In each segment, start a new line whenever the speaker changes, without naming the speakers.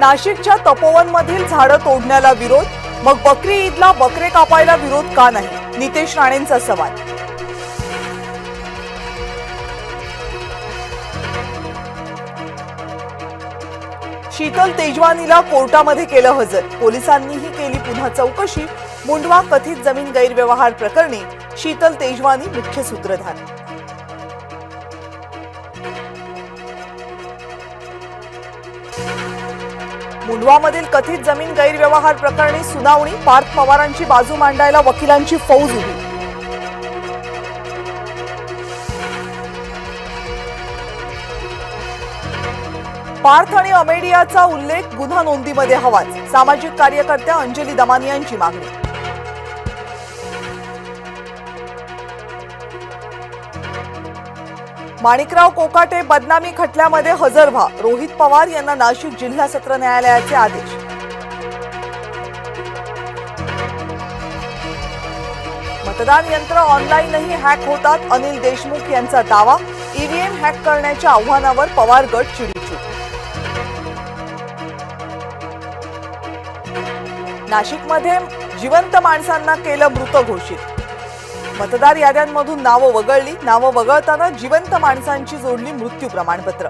नाशिकच्या तपोवनमधील झाडं तोडण्याला विरोध, मग बकरी ईदला बकरे कापायला विरोध का नाही? नितेश राणेंचा सवाल. शीतल तेजवानीला कोर्टामध्ये केलं हजर, पोलिसांनीही केली पुन्हा चौकशी. मुंडवा कथित जमीन गैरव्यवहार प्रकरणी शीतल तेजवानी मुख्य सूत्रधार. मुंडवामधील कथित जमीन गैरव्यवहार प्रकरणी सुनावणी. पार्थ पवारांची बाजू मांडायला वकिलांची फौज उभी. पार्थ आणि अमेडियाचा उल्लेख गुन्हा नोंदीमध्ये हवाच, सामाजिक कार्यकर्त्या अंजली दमानियांची मागणी. माणिकराव कोकाटे बदनामी खटल्यामध्ये हजर व्हा, रोहित पवार यांना नाशिक जिल्हा सत्र न्यायालयाचे आदेश. मतदान यंत्र ऑनलाईनही हॅक होतात, अनिल देशमुख यांचा दावा. ईव्हीएम हॅक करण्याच्या आव्हानावर पवार गट चिडीचूप. नाशिकमध्ये जिवंत माणसांना केलं मृत घोषित, मतदार याद्यांमधून नावं वगळली. नावं वगळताना जिवंत माणसांची जोडली मृत्यू प्रमाणपत्र.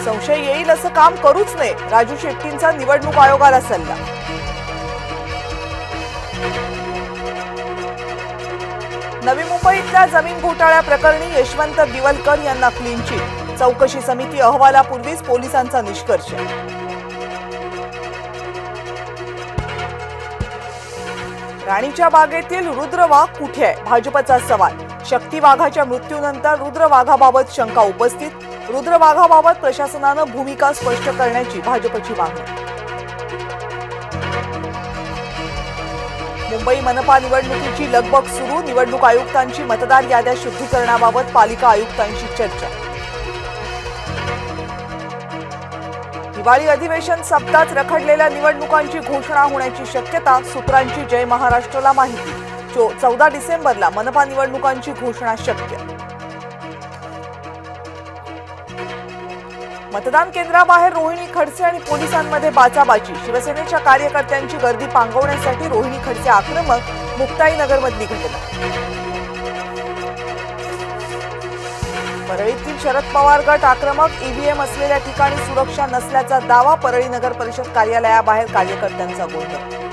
संशय येईल असं काम करूच नये, राजू शेट्टींचा निवडणूक आयोगाला सल्ला. नवी मुंबईतल्या जमीन घोटाळ्या प्रकरणी यशवंत दिवलकर यांना क्लीन चिट, चौकशी समिती अहवालापूर्वीच पोलिसांचा निष्कर्ष. राणीच्या बागेतील रुद्र वाघ कुठे आहे? भाजपचा सवाल. शक्ती वाघाच्या मृत्यूनंतर रुद्र वाघाबाबत शंका उपस्थित. रुद्र वाघाबाबत प्रशासनानं भूमिका स्पष्ट करण्याची भाजपची मागणी. मुंबई मनपा निवडणुकीची लगबग सुरू, निवडणूक आयुक्तांची मतदार याद्या शुद्धीकरणाबाबत पालिका आयुक्तांशी चर्चा. दिवाळी अधिवेशन सप्ताहात रखडलेल्या निवडणुकांची घोषणा होण्याची शक्यता, सूत्रांची जय महाराष्ट्रला माहिती. 14 डिसेंबरला मनपा निवडणुकांची घोषणा शक्य. मतदान केंद्राबाहेर रोहिणी खडसे आणि पोलिसांमध्ये बाचाबाची, शिवसेनेच्या कार्यकर्त्यांची गर्दी पांगवण्यासाठी रोहिणी खडसे आक्रमक, मुक्ताईनगरमधली घटना. परळीतील शरद पवार गट आक्रमक, ईव्हीएम असलेल्या ठिकाणी सुरक्षा नसल्याचा दावा. परळी नगर परिषद कार्यालयाबाहेर कार्यकर्त्यांचा गोंधळ.